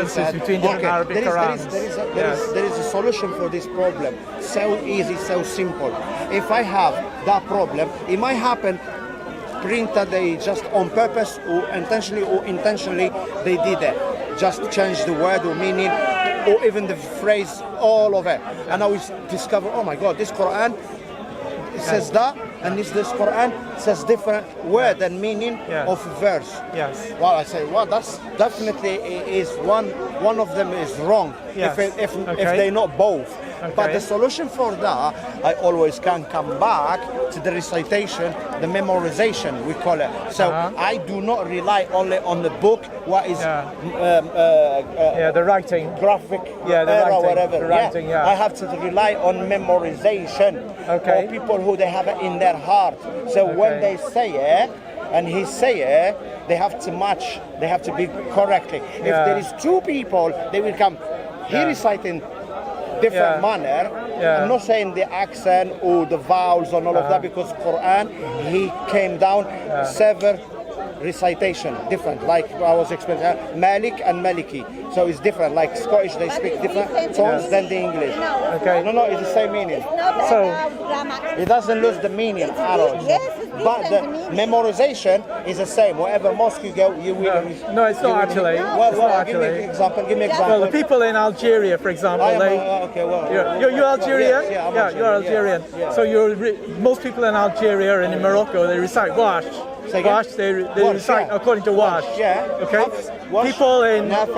differences between different Arabic Qurans. There is a solution for this problem. So easy, so simple. If I have that problem, it might happen printed they just on purpose or intentionally they did it. Just change the word or meaning or even the phrase, all of it. And I will discover, oh my God, this Quran it says that, and this Quran says different word and meaning of verse. Yes. Well, I say, well, that's definitely is one of them is wrong. Yes. If they're not both. Okay. But the solution for that, I always can come back to the recitation, the memorization, we call it. So I do not rely only on the book, what is the writing, graphic, whatever. The writing, I have to rely on memorization. Okay. For people who they have it in their heart. So when they say it, and he say it, they have to match, they have to be correctly. If there is two people, they will come, he reciting different manner. I'm not saying the accent or the vowels and all of that, because Quran, he came down several recitation different, like I was explaining, Malik and Maliki, so it's different. Like Scottish, they speak different tones than the English. Okay. No, it's the same meaning. So it doesn't lose the meaning at all. But the memorization is the same. Wherever mosque you go, you will. No, it's not actually. Give me an example. Well, the people in Algeria, for example, you're Algerian. Yeah, you're Algerian. Yeah. So most people in Algeria and in Morocco, they recite wash. Wash, they recite according to wash. Okay.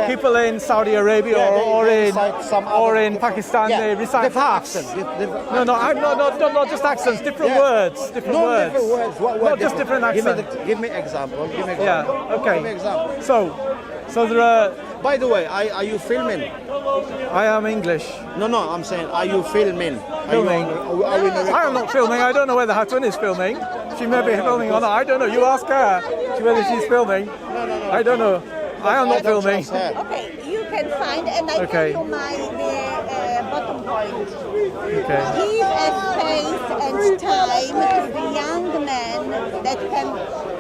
People in Saudi Arabia or in Pakistan, they recite hafs. No, just accents, different words. Different words. Not just different accents. Give me example. Yeah. Okay. Give me example. So there are. By the way, are you filming? I am English. No, I'm saying, are you filming? Filming. I am not filming. I don't know whether Hatun is filming. She may be filming or not. I don't know. You ask her whether she's filming. No. I don't know. I am not filming. Okay, you can find, and I tell you the bottom point. Okay. Give a space and time to the young men that can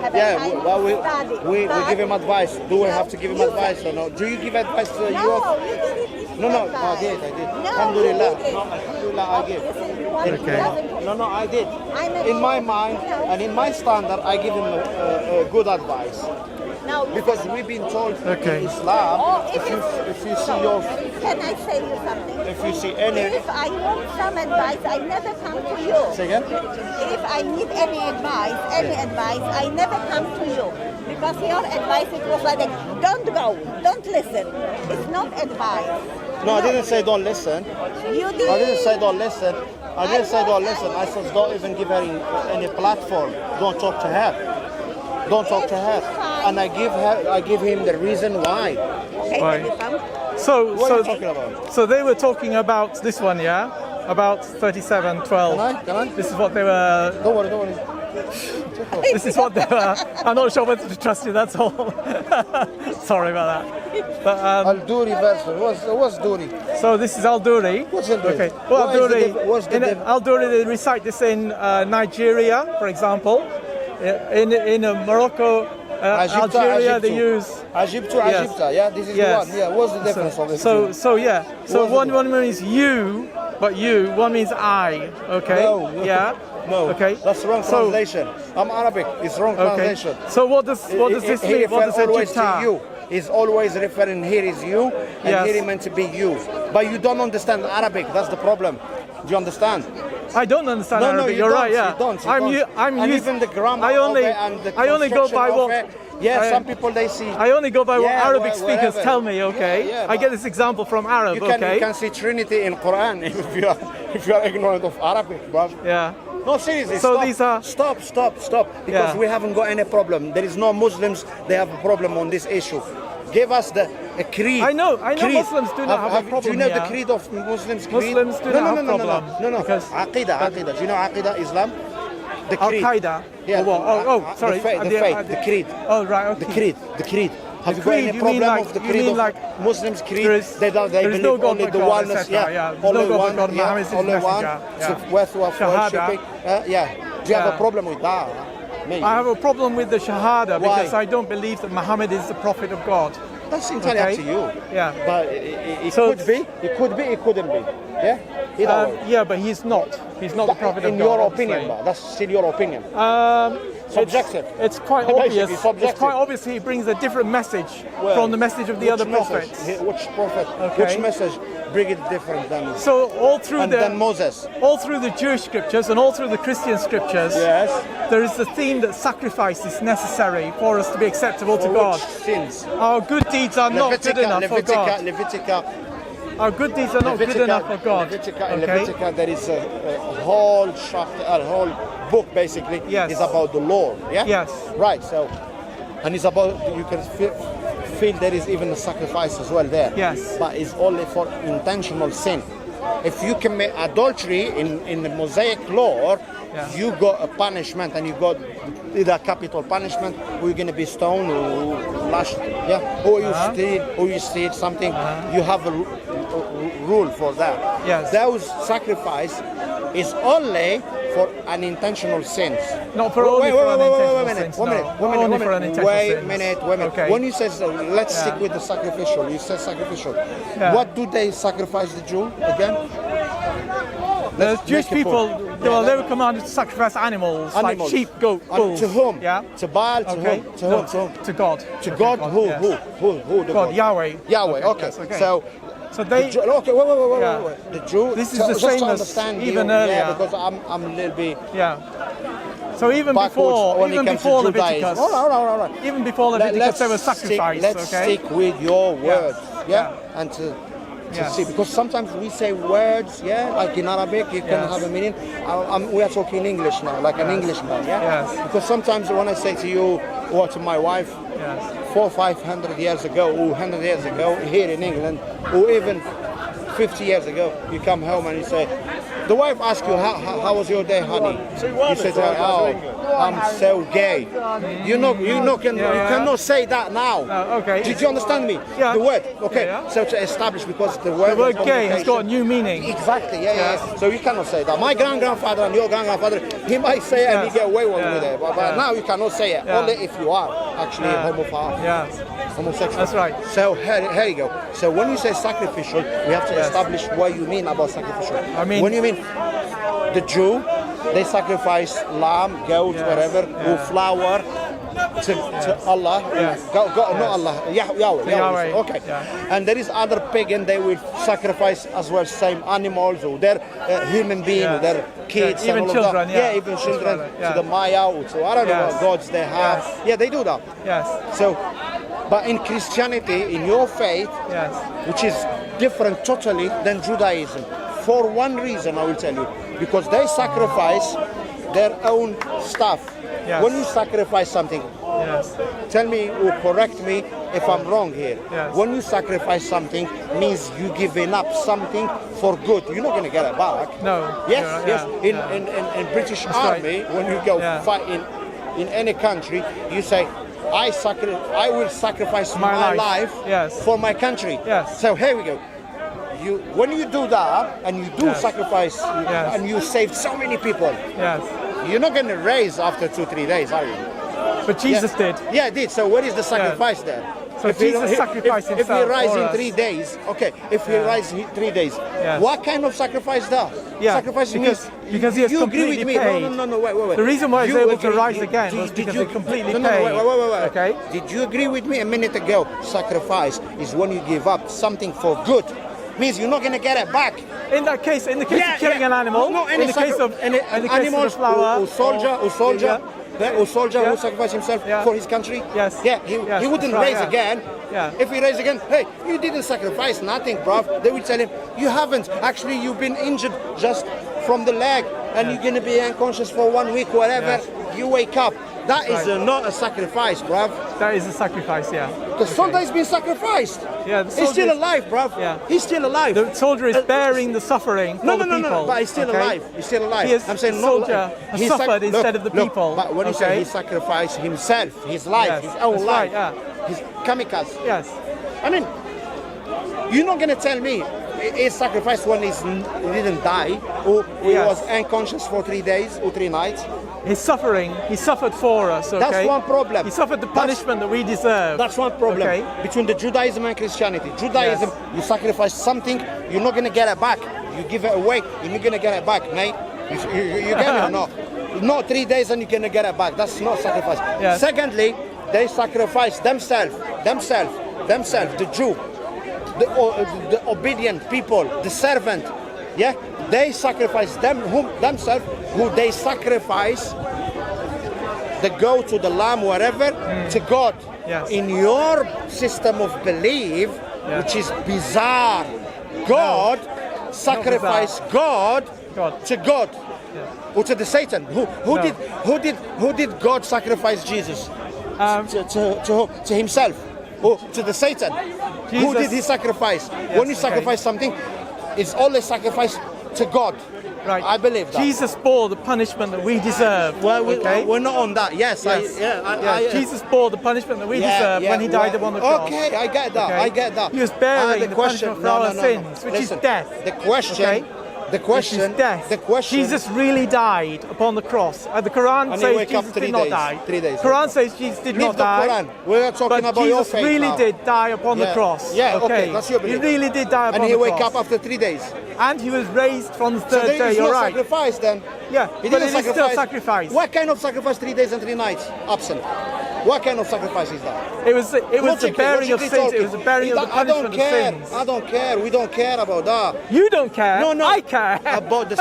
have a time to study. We give him advice. Do we have to give him advice or no? Do you give advice to the youth? No, you did it. No, I did. Alhamdulillah. Alhamdulillah, I give. No, I did. In my mind and in my standard, I give him a good advice. No, because we've been told in Islam, if you see your... Can I say you something? If you see any... If I want some advice, I never come to you. Say again? If I need any advice, I never come to you. Because your advice, it was like, don't go, don't listen. It's not advice. No, I didn't say don't listen. You did. I didn't say don't listen. I said don't even give her any platform. Don't talk to her. Don't talk to her. And I give him the reason why. Okay, right. What are you talking about? So they were talking about this one, yeah? About 37:12. Can I? This is what they were... Don't worry. This is what they were... I'm not sure whether to trust you, that's all. Sorry about that. But, Al-Duri version. What's Duri? So this is Al-Duri. What's Al-Duri? Okay. Well, What's the Al-Duri, they recite this in Nigeria, for example. In Morocco, Algeria, they use... Egypta, yeah? This is the one. Yeah, what's the difference of it? So one means you, but you. One means I, okay? No. No, okay. That's wrong translation. I'm Arabic. It's wrong translation. So what does this mean? What does always to Egypta? you. It's always referring here is you, and here is meant to be you. But you don't understand Arabic. That's the problem. Do you understand? I don't understand Arabic. You're right. Yeah. You don't. I'm and using even the grammar. I only go by what. Some people they see. I only go by what Arabic speakers tell me. Okay. I get this example from Arab. You can see Trinity in Quran if you are ignorant of Arabic, bro. Yeah. No, seriously. So stop. these are... Stop. Because we haven't got any problem. There is no Muslims. They have a problem on this issue. Give us a creed. I know creed. Muslims do not have a problem. Do you know the creed of Muslims? Muslims do not have a problem. No. Aqidah. Do you know Aqidah, Islam? The creed. Al-Qaeda? Yeah. Sorry. The faith. The creed. Oh, right. Okay. The creed. Have you got any you problem mean of the creed of Muslims creed? They believe no God only but the God, oneness. Only one. Only one. Yeah. It's worth worshipping. Do you have a problem with that? I have a problem with the Shahada because I don't believe that Muhammad is the prophet of God. That's entirely up to you. Yeah. But it could be, it couldn't be. Yeah? Either way. Yeah, but he's not. He's not the prophet of God. In your obviously. opinion, but that's still your opinion. Subjective. It's quite Basically, obvious. subjective. It's quite obvious he brings a different message from the message of the other prophets. Which prophet? Okay. Which message bring it different than? So all through than Moses. all through the Jewish scriptures and all through the Christian scriptures, Yes. there is the theme that sacrifice is necessary for us to be acceptable to God. Which sins? Our good deeds are not good enough for God. Levitica. Our good deeds are not good enough for God. In Levitica, there is a whole chapter, a whole book basically is about the law. Yeah. Yes. Right. So, and it's about, you can feel there is even a sacrifice as well there. Yes. But it's only for intentional sin. If you commit adultery in the Mosaic law, you got a punishment, and you got either capital punishment, or you're going to be stoned, or lashed, or you steal something. You have a rule for that. Yes. Those sacrifice is only for unintentional sins. Not for only for unintentional sins. Wait a minute. Okay. When you say let's stick with the sacrificial, you said sacrificial. What do they sacrifice the Jew again? The Jewish people, they were commanded to sacrifice animals. Like sheep, goat, bulls. To whom? Yeah. To Baal, to whom? To whom? To God. To God, who? Yes. Who? The God, Yahweh. Yahweh, okay. Yes, So they... Okay, wait. The Jew... This is the same as even earlier. Yeah, because I'm a little bit... Yeah. So even before Leviticus... All right. Even before Leviticus, there was sacrifice, Let's stick with your words, and to see, because sometimes we say words, like in Arabic, you can have a meaning. We are talking English now, like an Englishman, Because sometimes when I say to you or to my wife, 400 or 500 years ago, or 100 years ago, here in England, or even 50 years ago, you come home and you say, the wife asks you, how was your day, honey? You say to her, I'm so gay. You cannot say that now. Okay. Did you understand me? Yeah. The word. Okay. Yeah. So to establish, because the word gay has got a new meaning. Exactly. Yeah. So you cannot say that. My grandfather and your grandfather, he might say it and he get away with it. But now you cannot say it. Only if you are actually homosexual. That's right. So here you go. So when you say sacrificial, we have to establish what you mean about sacrificial. When you mean the Jew, they sacrifice lamb, goat, whatever, or flour to Allah. Not Allah, Yahweh. Okay. And there is other pagan, they will sacrifice as well same animals, or their human being, or their kids, even and all children. of that. even children to the Maya, or to I don't know what gods they have. Yeah, they do that. Yes. So, but in Christianity, in your faith, which is different totally than Judaism, for one reason I will tell you, because they sacrifice their own stuff. When you sacrifice something, tell me or correct me if I'm wrong here. When you sacrifice something, means you giving up something for good. You're not going to get it back. No. Yes. In British Army, when you go fight in any country, you say, I will sacrifice my life for my country. So here we go. When you do that, and you do sacrifice, and you save so many people, you're not going to raise after 2-3 days, are you? But Jesus did. Yeah, did. So what is the sacrifice there? So Jesus sacrificed himself. If he rise for in us. 3 days, if he rise in 3 days, what kind of sacrifice that? Sacrifice because he has completely paid. No, wait. The reason why he's able to rise again was because he completely paid. Wait. Okay. Did you agree with me a minute ago? sacrifice is when you give up something for good. Means you're not going to get it back. In the case of killing an animal, in the case of animals, flower, or soldier who sacrificed himself for his country. Yes. He wouldn't raise again. Yeah. If he raised again, hey, you didn't sacrifice nothing, bruv. They will tell him, you haven't. Actually, you've been injured just from the leg, and you're going to be unconscious for 1 week, whatever. You wake up. That is not a sacrifice, bruv. That is a sacrifice, yeah. The soldier has been sacrificed. Yeah, he's still alive, bruv. Yeah. He's still alive. The soldier is bearing the suffering for the people. No, but he's still alive. He's still alive. I'm saying the soldier has suffered instead of the people. But when you say he sacrificed himself, his life, his own life, his kamikaze. Yes. I mean, you're not going to tell me he sacrificed when he didn't die, or he was unconscious for 3 days or 3 nights. He's suffering. He suffered for us. Okay? That's one problem. He suffered the punishment that we deserve. That's one problem Okay? between the Judaism and Christianity. Judaism, you sacrifice something, you're not gonna get it back. You give it away, you're not gonna get it back, mate. You get it or not? Not 3 days and you're gonna get it back. That's not sacrifice. Yes. Secondly, they sacrifice themselves, the Jew, the obedient people, the servant. Yeah, they sacrifice themselves, who they sacrifice the goat to the lamb, whatever, to God. Yes. In your system of belief, which is bizarre, God sacrificed God to God. Or to the Satan. Who did God sacrifice Jesus? To himself. Or to the Satan? Who did he sacrifice? When you sacrifice something, it's always sacrificed to God. Right. I believe that. Jesus bore the punishment that we deserve. Well, okay? we're not on that. Yes. Jesus bore the punishment that we deserve when he died upon the cross. Okay, I get that. Okay? I get that. He was bearing the punishment for our sins, which Listen, is death. The question. Okay? The question. Which is death. The question. Jesus really died upon the cross. The Quran And he says wake up Jesus 3 did not days. die. 3 days. Quran says Jesus did Leave not the die. Quran. We're talking But about your Jesus faith really now. did die upon the cross. Yeah, okay, that's your belief. He really did die upon And he the wake cross. up after 3 days. And he was raised from the So third there day. is You're no right. sacrifice then. Yeah, He but didn't it is still sacrifice. What kind of sacrifice 3 days and 3 nights absent? What kind of sacrifice is that? It was the bearing of sins. It was the bearing of the punishment of sins. I don't care. We don't care about that. You don't care. No. I care. About this.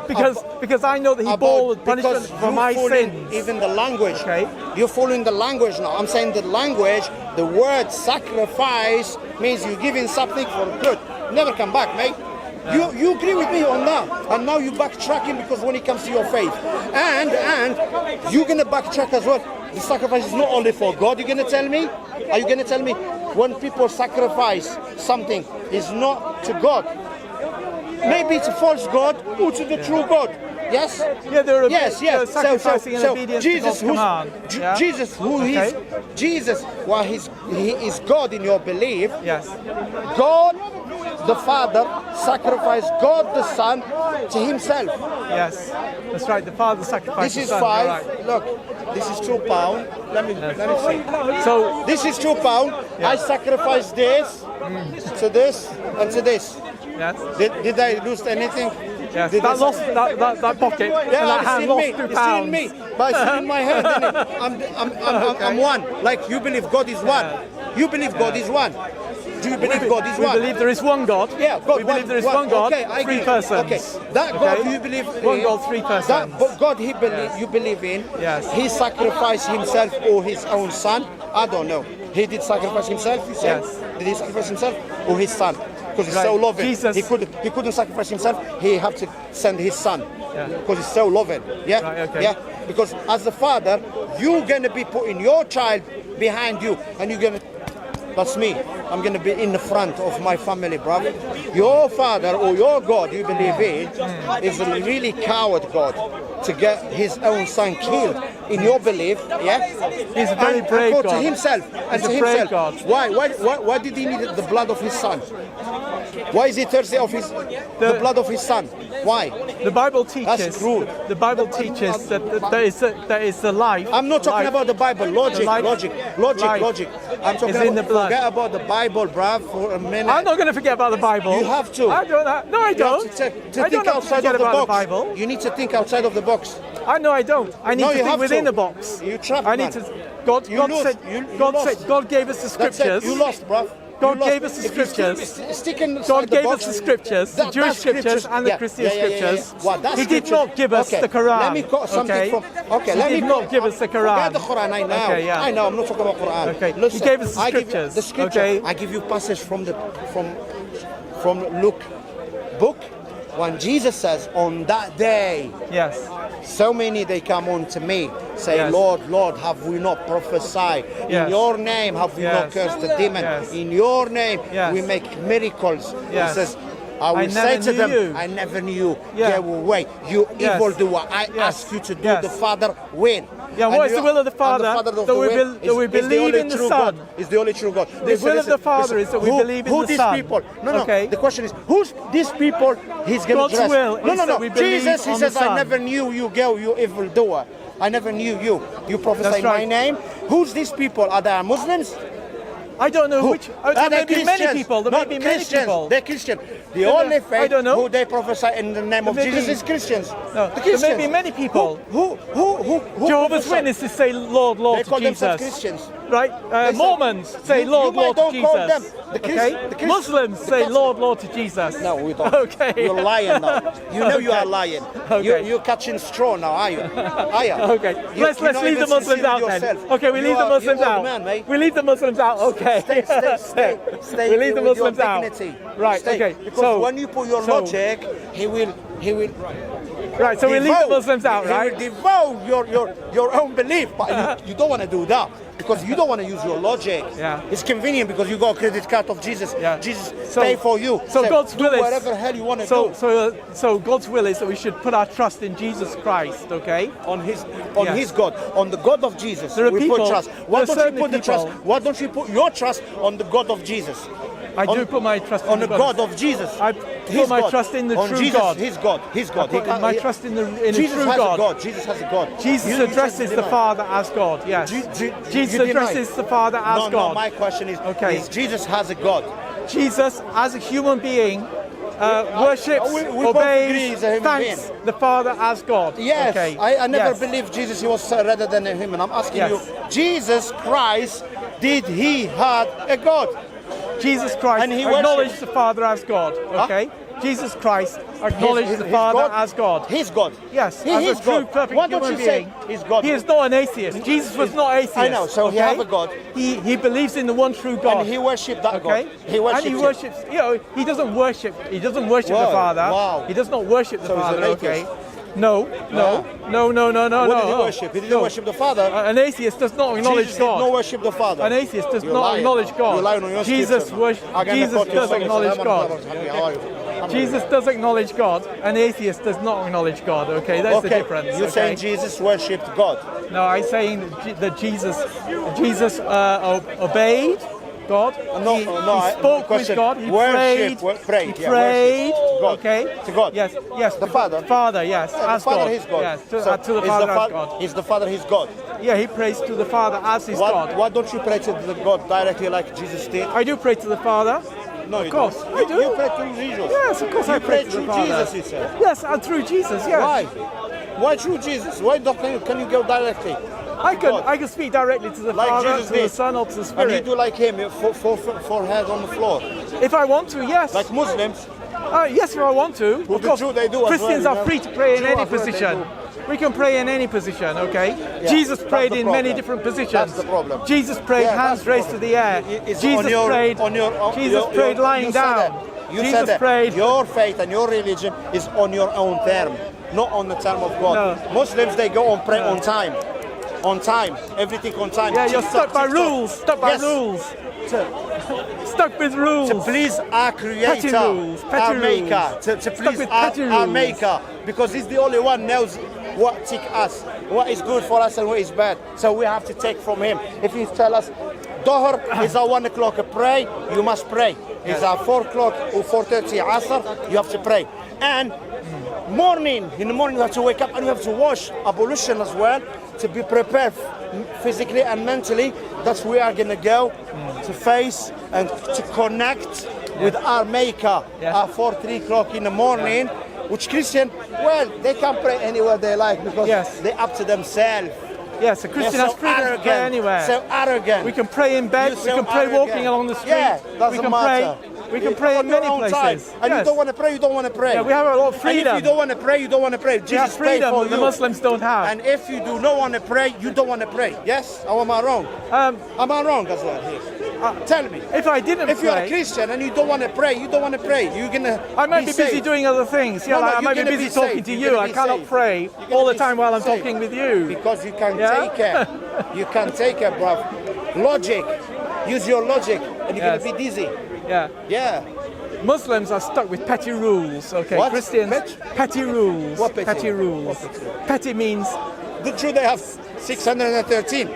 because I know that he bore the punishment for my sins. Even the language. Okay. You're following the language now. I'm saying the language, the word sacrifice means you're giving something for good. Never come back, mate. You agree with me on that, and now you're backtracking because when it comes to your faith, and you're gonna backtrack as well. The sacrifice is not only for God. You're gonna tell me? Are you gonna tell me when people sacrifice something is not to God? Maybe it's a false God or to the true God. Yes. Yeah, they're So sacrificing in obedience Jesus, to God's command. Yeah? Jesus, who is Jesus? Well, he is God in your belief. Yes. God the Father sacrificed God the Son to himself. Yes, that's right. The Father sacrificed This is the Son. 5. Right. Look, this is £2. Let me see. So this is £2. I sacrificed this to this and to this. yes. Did I lose anything? Yes. That pocket. Yeah, and that hand lost £2. It's in me. But it's in my hand, isn't it? I'm one. Like you believe God is one. You believe God is one. Do you believe God is one? We believe there is one God. Yeah, God. We believe there is one God, okay, I 3 agree. persons. Okay, that God you believe in. One God, 3 persons. That God you believe in. Yes. He sacrificed himself or his own son. I don't know. He did sacrifice himself. You said? Yes. Did he sacrifice himself or his son? Because he's so loving. Jesus. He couldn't sacrifice himself. He had to send his son. Yeah. Because he's so loving. Yeah. Right, okay. Yeah. Because as the father, you're gonna be putting your child behind you, and you're gonna. That's me. I'm going to be in the front of my family, brother. Your father or your God you believe in is a really coward God to get his own son killed. In your belief, yeah? He's a very brave God. God. To himself. And He's to a brave himself. God. Why did he need the blood of his son? Why is he thirsty of the blood of his son? Why? The Bible teaches. That's cruel. The Bible teaches that there is the life. I'm not talking about the Bible. Logic. I'm talking is in the blood. Forget about the Bible, bruv, for a minute. I'm not going to forget about the Bible. You have to. I don't. No, I don't. You have to I think don't outside have to of the forget about box. the Bible. You need to think outside of the box. I know I don't. I need No, to you think have within to. the box. You trapped, I man. need to. God said. God gave us the That's scriptures. it. You lost, bruv. God gave us the If you scriptures. stick inside God the gave box, us the scriptures, the Jewish scriptures and the Christian scriptures. Well, that's He did scripture. not give us Okay, the Quran. Let me quote something okay? from. Okay, He let me did not give us the Quran. Forget the Quran. I know. Okay, yeah. I know. I'm not talking about Quran. Okay. Listen, He gave us the I give you scriptures. the scripture. Okay. I give you passage from Luke book when Jesus says on that day. Yes. So many they come on to me, say, Yes. Lord, Lord, have we not prophesied? Yes. In your name have we not Yes. cursed the demon? Yes. In your name Yes. we make miracles. Yes. He says, I will say never to knew them, you. I never knew you. Yeah. Go away, you Yes. evildoer. I Yes. ask you to do Yes. the Father will. Yeah, what is the will of the Father? That we believe in the Son. Is the only true God. The will of the Father is that we believe in the Son. Who these people? No. The question is, who's these people he's going to address? God's will is that we believe Jesus, he on says, the Son. I never knew you, girl, you evildoer. I never knew you. You prophesy in my name. Who's these people? Are they Muslims? I don't know which. There may be many people. There may be many people. They're Christian. The only faith who they prophesy in the name of Jesus is Christians. No, there may be many people. Who Jehovah's Witnesses say Lord, Lord to Jesus. Themselves Christians. Right? Mormons say Lord, Lord to Jesus. Okay? Muslims say Lord, Lord to Jesus. No, we don't. Okay. You're lying now. You know you are lying. Okay. You're catching straw now, are you? Okay. Let's leave the Muslims out then. Okay, we leave the Muslims out. We leave the Muslims out. Okay. Stay. We leave the Muslims out. Right. Okay. Because when you put your logic, he will. Right. So we leave the Muslims out, right? He will devour your own belief, but you don't want to do that. Because you don't want to use your logic. Yeah. It's convenient because you got a credit card of Jesus. Yeah. Jesus pay for you. So God's will is whatever hell you want to do. So God's will is that we should put our trust in Jesus Christ, okay? On his God, on the God of Jesus. There are we people, put trust. Why don't you put the people, trust? Why don't you put your trust on the God of Jesus? I do put my trust on the God of Jesus. I put my trust in the true Jesus, God. His God. His God. I put my trust in the Jesus true has God. A God. Jesus has a God. Jesus addresses the Father as God. Yes. Jesus addresses the Father as God. No, my question is, is Jesus has a God. Jesus, as a human being, worships, obeys, thanks the Father as God. Yes, okay. I never believed Jesus, he was rather than him. And I'm asking you, Jesus Christ, did he have a God? Jesus Christ and he acknowledged the Father as God. Okay. Huh? Jesus Christ acknowledged the Father as God. His God. Yes. He as is a true, God. perfect Why don't human you being. say he's God? He is not an atheist. Jesus was not atheist. I know. So he have a God. He believes in the one true God. And he worshipped that God. He worships. You know, he doesn't worship. He doesn't worship the Father. Wow. He does not worship the Father. He's an atheist. No. What did he worship? He didn't worship the Father. An atheist does not acknowledge Jesus God. Did not worship the Father. An atheist does not acknowledge God. You're lying on your Jesus does acknowledge God. Jesus does acknowledge God. An atheist does not acknowledge God. Okay, that's the difference. You're saying Jesus worshipped God. No, I'm saying that Jesus obeyed God. He spoke with God. He prayed. He prayed. God. Okay. To God. Yes. The Father. Father. Yes. As the Father, God. His God. Yes. To the Father as God. Is the Father His God? Yeah. He prays to the Father as His God. Why don't you pray to the God directly like Jesus did? I do pray to the Father. No, of course. I do. You pray through Jesus. Yes, of course I pray to the Father. Jesus, he said. Yes, and through Jesus. Yes. Why? Why through Jesus? Why can you go directly? I can speak directly to the Father, to the Son, or to the Spirit. And you do like him, forehead on the floor. If I want to, yes. Like Muslims. Yes, if I want to. Of course, they do Christians are free to pray in any position. We can pray in any position, okay? Yeah, Jesus prayed in many different positions. That's the problem. Jesus prayed hands raised to the air. Jesus prayed lying down. Jesus prayed. Your faith and your religion is on your own term, not on the term of God. No. Muslims, they go and pray on time. On time. Everything on time. Yeah, you're stuck by rules. Stuck by rules. Stuck with rules. To please our Creator, our Maker. To please our Maker. Because He's the only one knows what tick us, what is good for us and what is bad. So we have to take from Him. If He tell us, Dawah is at 1 o'clock, pray, you must pray. It's at 4 o'clock or 4:30 Asr, you have to pray. And in the morning you have to wake up and you have to wash ablution as well, to be prepared physically and mentally. That's where we are going to go to face and to connect with our Maker at 3 o'clock in the morning. Which Christian, well, they can pray anywhere they like because they're up to themselves. Yes, a Christian has freedom to pray anywhere. So arrogant. We can pray in bed. We can pray walking along the street. Yeah, doesn't matter. We can pray in many places. And you don't want to pray, you don't want to pray. Yeah, we have a lot of freedom. And if you don't want to pray, you don't want to pray. Jesus freedom for that the Muslims don't have. And if you do not want to pray, you don't want to pray. Yes? Or am I wrong? Am I wrong as well here? Tell me. If I didn't If you're a Christian and you don't want to pray, you don't want to pray. You're gonna I might be busy doing other things. Yeah, I might be busy talking to you. I cannot pray all the time while I'm talking with you. Because you can take it. You can take it, bruv. Logic. Use your logic and you're going to be dizzy. Yeah. Muslims are stuck with petty rules, okay? What? Christians, petty rules. What petty? Petty rules. What petty? Petty means The Jew, they have 613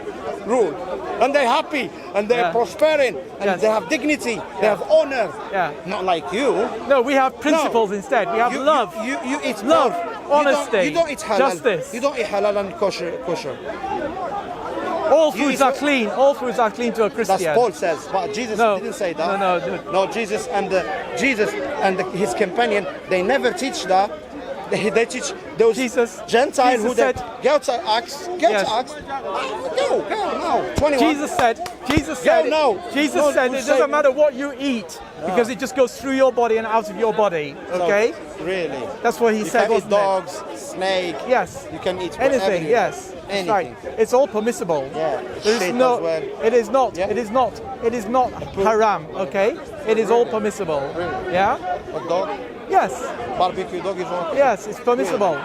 rule. And they're happy, and they're prospering, and they have dignity, they have honor. Yeah. Not like you. No, we have principles instead. We have love. You eat love, pork. honesty, You don't eat halal. justice. You don't eat halal and kosher. All foods are clean. All foods are clean to a Christian. That's Paul says, but Jesus didn't say that. No. Jesus and his companion, they never teach that. They teach those Gentiles who said, go outside Acts. Go now. 21. Jesus said it doesn't matter what you eat because it just goes through your body and out of your body. Okay? So, really? That's what he said. You can eat dogs, snake. Yes. You can eat anything. Yes. Anything. Right. It's all permissible. Yeah. There is no. Well. It is not. Yeah. It is not. It is not haram. Okay. It is all permissible. Really? Yeah. A dog? Yes. Barbecue dog is okay? Yes, it's permissible.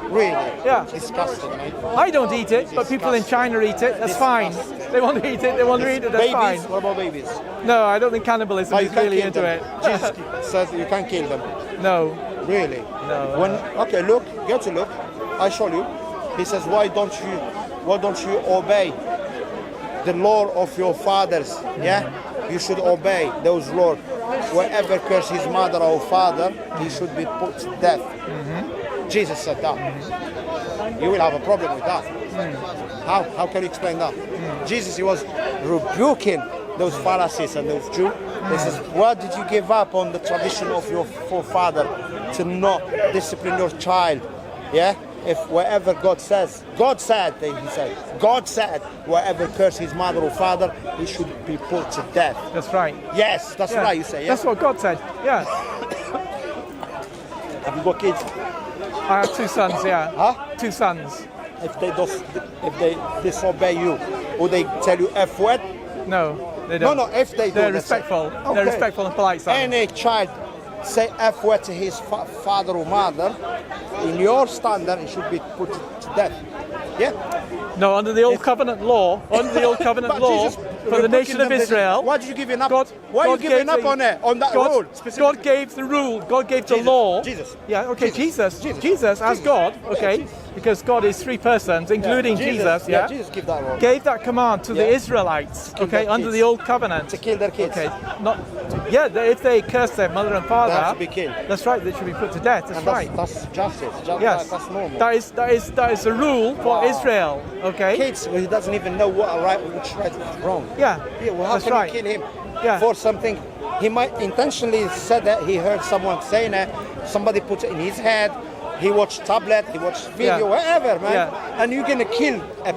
Really? Yeah. Disgusting, mate. I don't eat it, but people in China eat it. That's fine. They want to eat it. They want to eat it. That's babies? fine. What about babies? No, I don't think cannibalism is really into it. Jesus says you can't kill them. No. Really? No. Okay, look. Go to look. I show you. He says, why don't you obey the law of your fathers? Yeah. You should obey those laws. Whoever curses his mother or father, he should be put to death. Jesus said that. You will have a problem with that. How can you explain that? Jesus, he was rebuking those Pharisees and those Jews. He says, why did you give up on the tradition of your forefather to not discipline your child? Yeah? If whatever God said, whoever curses his mother or father, he should be put to death. That's right. Yes, that's right, you say, yeah? That's what God said, yeah. Have you got kids? I have 2 sons, yeah. Huh? 2 sons. If they disobey you, or they tell you F word? No, they don't. No, if they do. They're respectful. Okay. They're respectful and polite sons. Any child say F word to his father or mother, in your standard, he should be put to death. Yeah? No, under the old covenant law, for the nation of Israel. Why did you give up? Why are you giving up on that rule? God gave the rule. God gave the law. Jesus. Yeah. Okay. Jesus as God. Okay. Because God is 3 persons, including Jesus. Yeah. Jesus gave that rule. Gave that command to the Israelites. Okay. Under the old covenant. To kill their kids. Okay. If they curse their mother and father, they have to be killed. That's right. They should be put to death. That's right. That's justice. Yes. That's normal. That is a rule for Israel. Okay. Kids, he doesn't even know what right, which right, which wrong. Yeah. Well, how can you kill him for something? He might intentionally said that he heard someone saying that, somebody put it in his head, he watched tablet, he watched video, whatever, man. And you're gonna kill a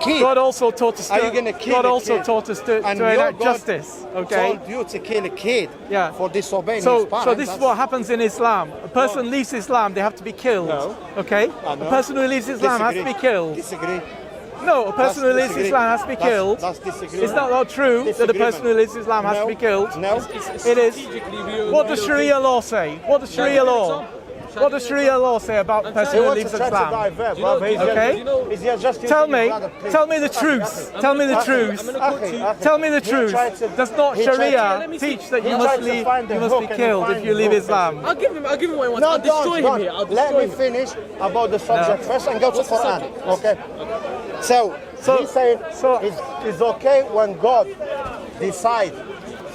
kid. God also taught us. Are you gonna kill God a also kid? taught us to enact justice. Okay. Told you to kill a kid for disobeying his parents. So this is what happens in Islam. A person leaves Islam, they have to be killed. No. Okay. A person who leaves Islam has to be killed. Disagree. No, a person who leaves Islam has to be killed. That's disagreement. It's not true that a person who leaves Islam has to be killed. No. It is. What does Sharia law say? What does Sharia law? What does Sharia law say about a person who leaves Islam? Okay? Tell me the truth. Tell me the truth. Tell me the truth. Does not Sharia teach that you must be killed if you leave Islam? I'll give him what he wants. I'll destroy him here. Let me finish about the subject first and go to Quran. Okay? So he's saying it's okay when God decides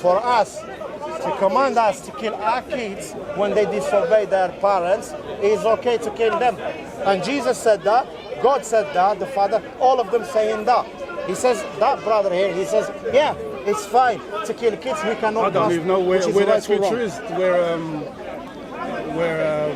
for us to command us to kill our kids when they disobey their parents. It's okay to kill them. And Jesus said that, God said that, the Father, all of them saying that. He says, that brother here, he says, yeah, it's fine to kill kids. We cannot. I don't even know where that scripture is. Where